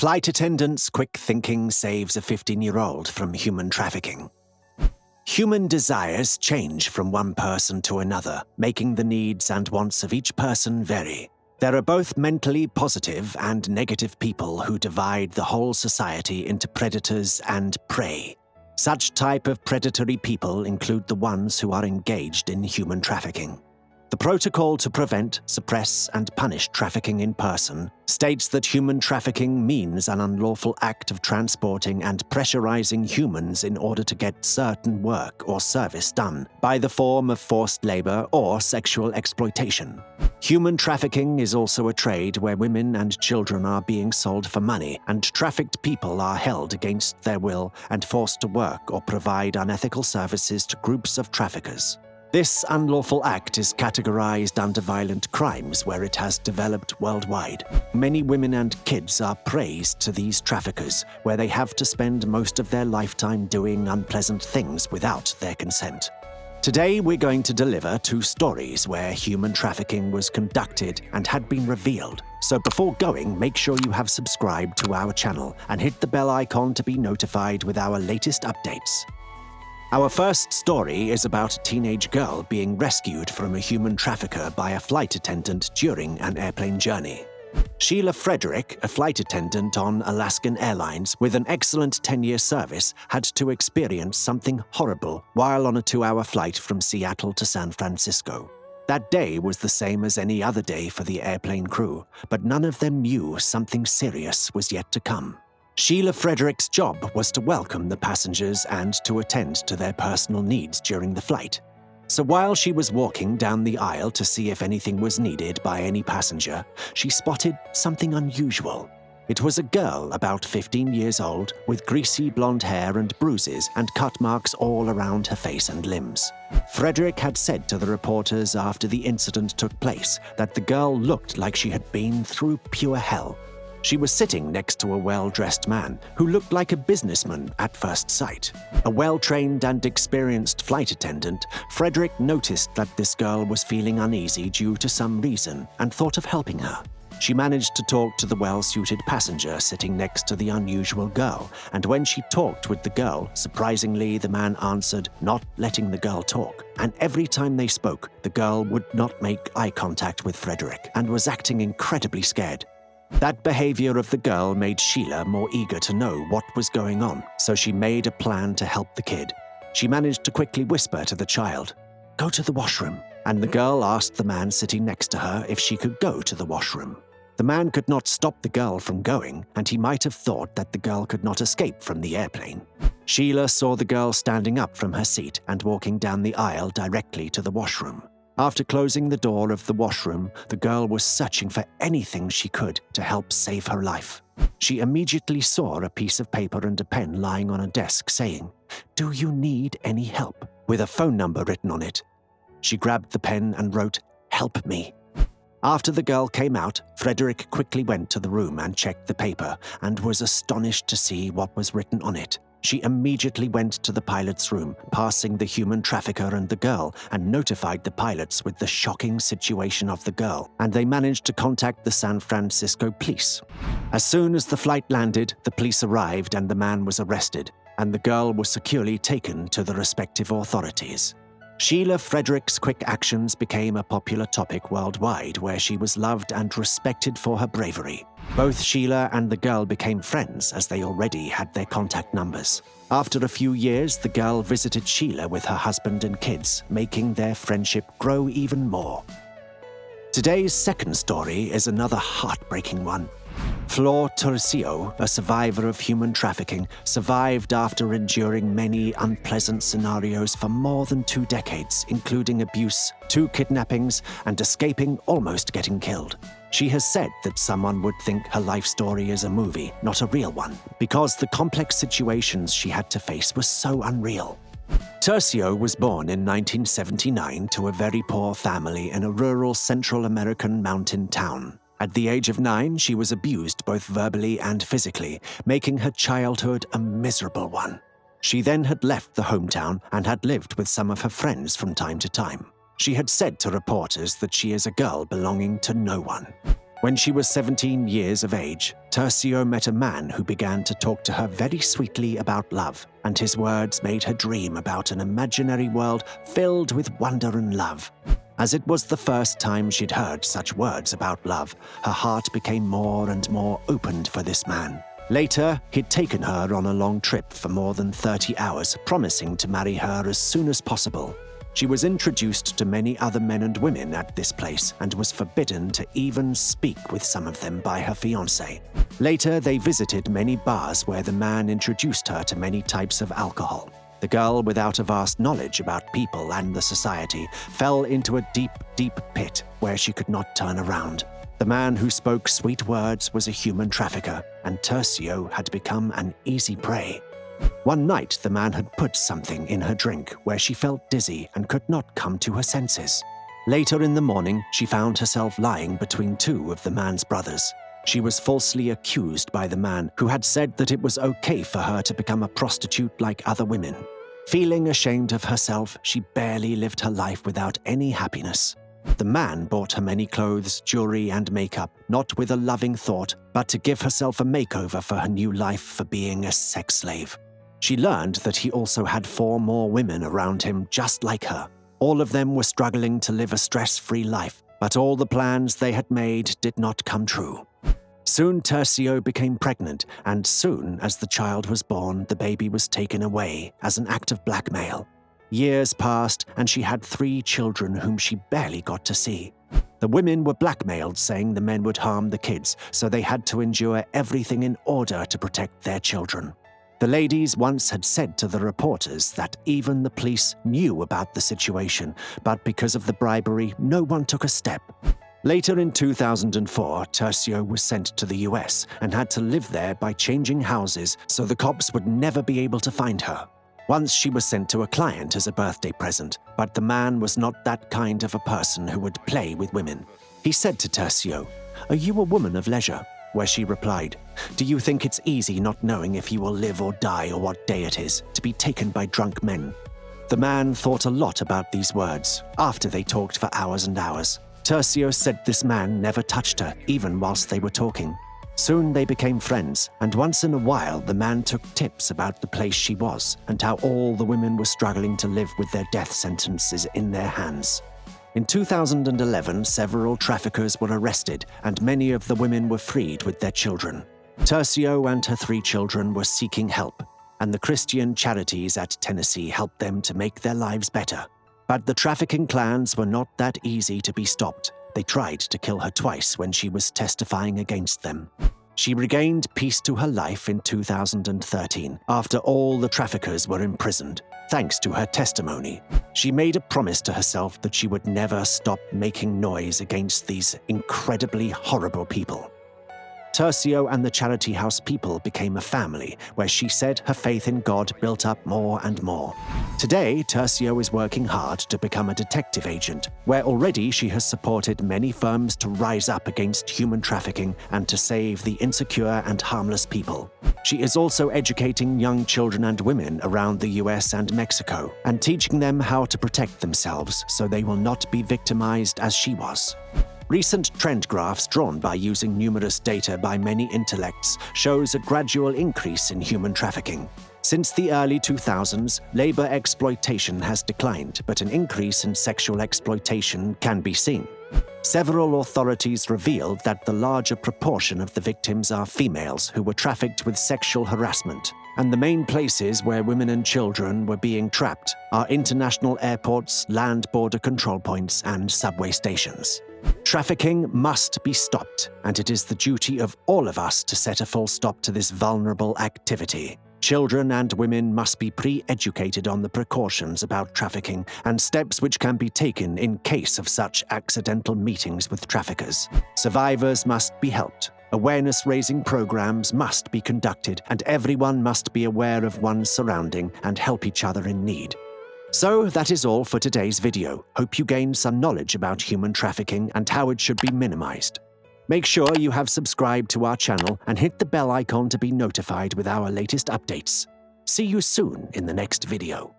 Flight attendant's quick thinking saves a 15-year-old from human trafficking. Human desires change from one person to another, making the needs and wants of each person vary. There are both mentally positive and negative people who divide the whole society into predators and prey. Such type of predatory people include the ones who are engaged in human trafficking. The protocol to prevent, suppress, and punish trafficking in person states that human trafficking means an unlawful act of transporting and pressurizing humans in order to get certain work or service done by the form of forced labor or sexual exploitation. Human trafficking is also a trade where women and children are being sold for money, and trafficked people are held against their will and forced to work or provide unethical services to groups of traffickers. This unlawful act is categorized under violent crimes where it has developed worldwide. Many women and kids are praised to these traffickers, where they have to spend most of their lifetime doing unpleasant things without their consent. Today we're going to deliver 2 stories where human trafficking was conducted and had been revealed. So before going, make sure you have subscribed to our channel and hit the bell icon to be notified with our latest updates. Our first story is about a teenage girl being rescued from a human trafficker by a flight attendant during an airplane journey. Sheila Frederick, a flight attendant on Alaskan Airlines with an excellent 10-year service, had to experience something horrible while on a 2-hour flight from Seattle to San Francisco. That day was the same as any other day for the airplane crew, but none of them knew something serious was yet to come. Sheila Frederick's job was to welcome the passengers and to attend to their personal needs during the flight. So while she was walking down the aisle to see if anything was needed by any passenger, she spotted something unusual. It was a girl about 15 years old with greasy blonde hair and bruises and cut marks all around her face and limbs. Frederick had said to the reporters after the incident took place that the girl looked like she had been through pure hell. She was sitting next to a well-dressed man who looked like a businessman at first sight. A well-trained and experienced flight attendant, Frederick noticed that this girl was feeling uneasy due to some reason and thought of helping her. She managed to talk to the well-suited passenger sitting next to the unusual girl, and when she talked with the girl, surprisingly the man answered, not letting the girl talk. And every time they spoke, the girl would not make eye contact with Frederick and was acting incredibly scared. That behavior of the girl made Sheila more eager to know what was going on, so she made a plan to help the kid. She managed to quickly whisper to the child, "Go to the washroom," and the girl asked the man sitting next to her if she could go to the washroom. The man could not stop the girl from going, and he might have thought that the girl could not escape from the airplane. Sheila saw the girl standing up from her seat and walking down the aisle directly to the washroom. After closing the door of the washroom, the girl was searching for anything she could to help save her life. She immediately saw a piece of paper and a pen lying on a desk saying, "Do you need any help?" with a phone number written on it. She grabbed the pen and wrote, "Help me." After the girl came out, Frederick quickly went to the room and checked the paper and was astonished to see what was written on it. She immediately went to the pilot's room, passing the human trafficker and the girl, and notified the pilots with the shocking situation of the girl, and they managed to contact the San Francisco police. As soon as the flight landed, the police arrived and the man was arrested, and the girl was securely taken to the respective authorities. Sheila Frederick's quick actions became a popular topic worldwide, where she was loved and respected for her bravery. Both Sheila and the girl became friends as they already had their contact numbers. After a few years, the girl visited Sheila with her husband and kids, making their friendship grow even more. Today's second story is another heartbreaking one. Flor Turcio, a survivor of human trafficking, survived after enduring many unpleasant scenarios for more than 2 decades, including abuse, 2 kidnappings, and escaping almost getting killed. She has said that someone would think her life story is a movie, not a real one, because the complex situations she had to face were so unreal. Turcio was born in 1979 to a very poor family in a rural Central American mountain town. At the age of 9, she was abused both verbally and physically, making her childhood a miserable one. She then had left the hometown and had lived with some of her friends from time to time. She had said to reporters that she is a girl belonging to no one. When she was 17 years of age, Tercio met a man who began to talk to her very sweetly about love, and his words made her dream about an imaginary world filled with wonder and love. As it was the first time she'd heard such words about love, her heart became more and more opened for this man. Later, he'd taken her on a long trip for more than 30 hours, promising to marry her as soon as possible. She was introduced to many other men and women at this place and was forbidden to even speak with some of them by her fiancé. Later, they visited many bars where the man introduced her to many types of alcohol. The girl, without a vast knowledge about people and the society, fell into a deep, deep pit where she could not turn around. The man who spoke sweet words was a human trafficker, and Tercio had become an easy prey. One night, the man had put something in her drink where she felt dizzy and could not come to her senses. Later in the morning, she found herself lying between two of the man's brothers. She was falsely accused by the man who had said that it was okay for her to become a prostitute like other women. Feeling ashamed of herself, she barely lived her life without any happiness. The man bought her many clothes, jewelry, and makeup, not with a loving thought, but to give herself a makeover for her new life for being a sex slave. She learned that he also had 4 more women around him just like her. All of them were struggling to live a stress-free life, but all the plans they had made did not come true. Soon Tercio became pregnant, and soon as the child was born, the baby was taken away as an act of blackmail. Years passed, and she had 3 children whom she barely got to see. The women were blackmailed, saying the men would harm the kids, so they had to endure everything in order to protect their children. The ladies once had said to the reporters that even the police knew about the situation, but because of the bribery, no one took a step. Later in 2004, Tercio was sent to the US and had to live there by changing houses so the cops would never be able to find her. Once she was sent to a client as a birthday present, but the man was not that kind of a person who would play with women. He said to Tercio, "Are you a woman of leisure?" Where she replied, "Do you think it's easy not knowing if you will live or die or what day it is, to be taken by drunk men?" The man thought a lot about these words, after they talked for hours and hours. Tercio said this man never touched her, even whilst they were talking. Soon they became friends, and once in a while the man took tips about the place she was, and how all the women were struggling to live with their death sentences in their hands. In 2011, several traffickers were arrested, and many of the women were freed with their children. Tercio and her 3 children were seeking help, and the Christian charities at Tennessee helped them to make their lives better. But the trafficking clans were not that easy to be stopped. They tried to kill her twice when she was testifying against them. She regained peace to her life in 2013, after all the traffickers were imprisoned. Thanks to her testimony, she made a promise to herself that she would never stop making noise against these incredibly horrible people. Tercio and the Charity House people became a family, where she said her faith in God built up more and more. Today, Tercio is working hard to become a detective agent, where already she has supported many firms to rise up against human trafficking and to save the insecure and harmless people. She is also educating young children and women around the US and Mexico, and teaching them how to protect themselves so they will not be victimized as she was. Recent trend graphs drawn by using numerous data by many intellects shows a gradual increase in human trafficking. Since the early 2000s, labor exploitation has declined, but an increase in sexual exploitation can be seen. Several authorities revealed that the larger proportion of the victims are females who were trafficked with sexual harassment, and the main places where women and children were being trapped are international airports, land border control points, and subway stations. Trafficking must be stopped, and it is the duty of all of us to set a full stop to this vulnerable activity. Children and women must be pre-educated on the precautions about trafficking and steps which can be taken in case of such accidental meetings with traffickers. Survivors must be helped. Awareness-raising programs must be conducted, and everyone must be aware of one's surrounding and help each other in need. So that is all for today's video. Hope you gained some knowledge about human trafficking and how it should be minimized. Make sure you have subscribed to our channel and hit the bell icon to be notified with our latest updates. See you soon in the next video.